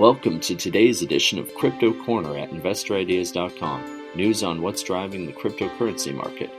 Welcome to today's edition of Crypto Corner at InvestorIdeas.com. News on what's driving the cryptocurrency market.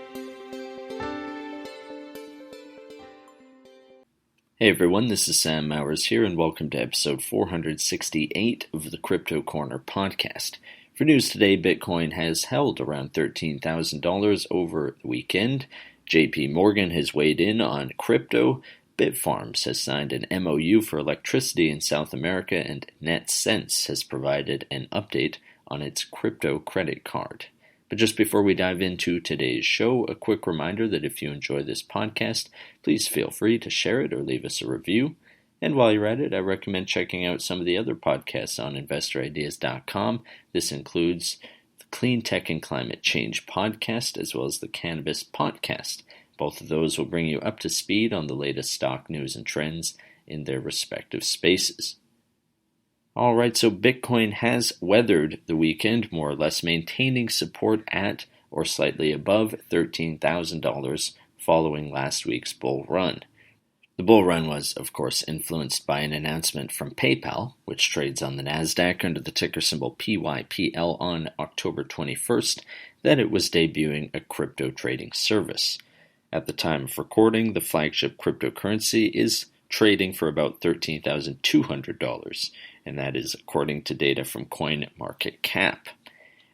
Hey everyone, this is Sam Mowers here, and welcome to episode 468 of the Crypto Corner podcast. For news today, Bitcoin has held around $13,000 over the weekend. JPMorgan has weighed in on crypto. Bitfarms has signed an MOU for electricity in South America, and NetCents has provided an update on its crypto credit card. But just before we dive into today's show, a quick reminder that if you enjoy this podcast, please feel free to share it or leave us a review. And while you're at it, I recommend checking out some of the other podcasts on InvestorIdeas.com. This includes the Clean Tech and Climate Change podcast, as well as the Cannabis podcast. Both of those will bring you up to speed on the latest stock news and trends in their respective spaces. All right, so Bitcoin has weathered the weekend, more or less maintaining support at or slightly above $13,000 following last week's bull run. The bull run was, of course, influenced by an announcement from PayPal, which trades on the Nasdaq under the ticker symbol PYPL on October 21st, that it was debuting a crypto trading service. At the time of recording, the flagship cryptocurrency is trading for about $13,200, and that is according to data from CoinMarketCap.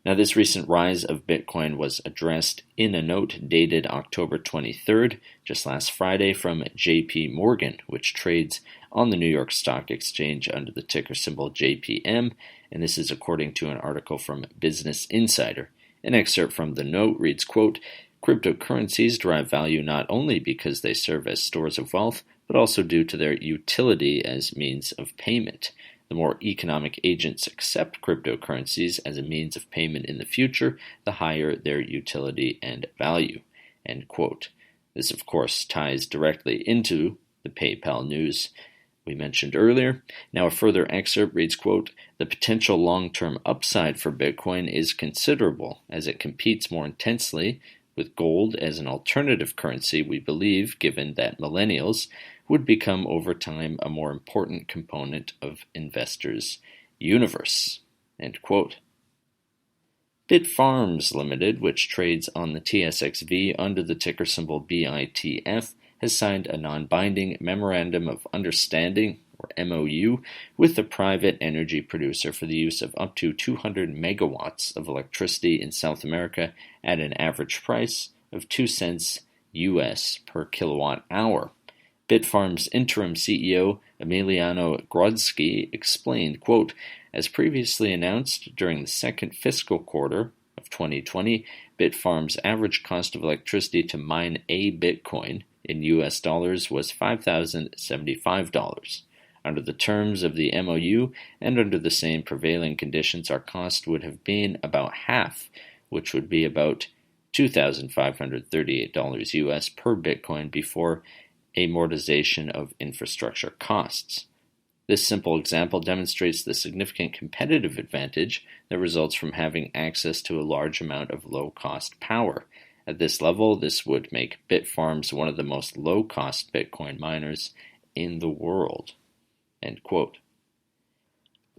Now, this recent rise of Bitcoin was addressed in a note dated October 23rd, just last Friday, from JPMorgan, which trades on the New York Stock Exchange under the ticker symbol JPM, and this is according to an article from Business Insider. An excerpt from the note reads, quote, "Cryptocurrencies derive value not only because they serve as stores of wealth, but also due to their utility as means of payment. The more economic agents accept cryptocurrencies as a means of payment in the future, the higher their utility and value." End quote. This, of course, ties directly into the PayPal news we mentioned earlier. Now, a further excerpt reads, quote, "The potential long-term upside for Bitcoin is considerable as it competes more intensely with gold as an alternative currency. We believe, given that millennials would become over time a more important component of investors' universe." End quote. Bitfarms Limited, which trades on the TSXV under the ticker symbol BITF, has signed a non-binding Memorandum of Understanding, or MOU, with a private energy producer for the use of up to 200 megawatts of electricity in South America at an average price of 2 cents US per kilowatt hour. Bitfarms interim CEO Emiliano Grodzki explained, quote, "As previously announced during the second fiscal quarter of 2020, Bitfarms' average cost of electricity to mine a Bitcoin in US dollars was $5,075. Under the terms of the MOU and under the same prevailing conditions, our cost would have been about half, which would be about $2,538 US per Bitcoin before amortization of infrastructure costs." This simple example demonstrates the significant competitive advantage that results from having access to a large amount of low-cost power. At this level, this would make Bitfarms one of the most low-cost Bitcoin miners in the world. End quote.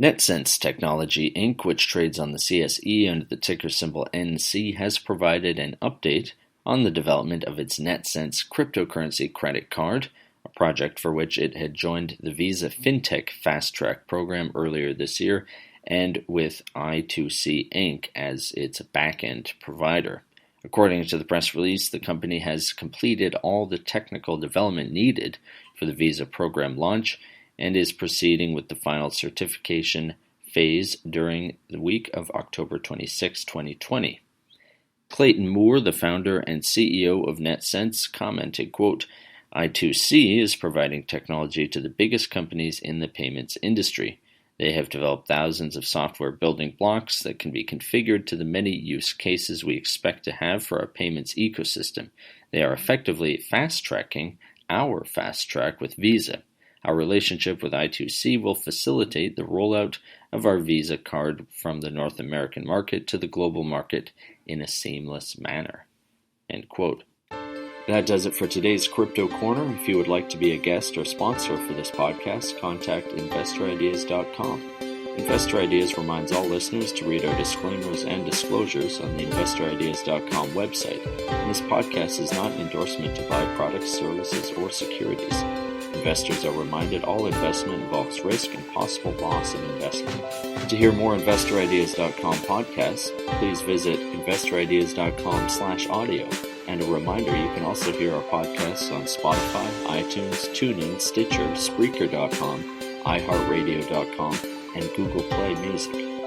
NetCents Technology Inc., which trades on the CSE under the ticker symbol NC, has provided an update on the development of its NetCents cryptocurrency credit card, a project for which it had joined the Visa FinTech Fast Track program earlier this year, and with I2C Inc. as its back-end provider. According to the press release, the company has completed all the technical development needed for the Visa program launch and is proceeding with the final certification phase during the week of October 26, 2020. Clayton Moore, the founder and CEO of NetCents, commented, quote, "I2C is providing technology to the biggest companies in the payments industry. They have developed thousands of software building blocks that can be configured to the many use cases we expect to have for our payments ecosystem. They are effectively fast-tracking our fast track with Visa. Our relationship with I2C will facilitate the rollout of our Visa card from the North American market to the global market in a seamless manner." End quote. That does it for today's Crypto Corner. If you would like to be a guest or sponsor for this podcast, contact InvestorIdeas.com. Investor Ideas reminds all listeners to read our disclaimers and disclosures on the InvestorIdeas.com website, and this podcast is not an endorsement to buy products, services, or securities. Investors are reminded all investment involves risk and possible loss in investment. To hear more InvestorIdeas.com podcasts, please visit InvestorIdeas.com/audio. And a reminder, you can also hear our podcasts on Spotify, iTunes, TuneIn, Stitcher, Spreaker.com, iHeartRadio.com, and Google Play Music.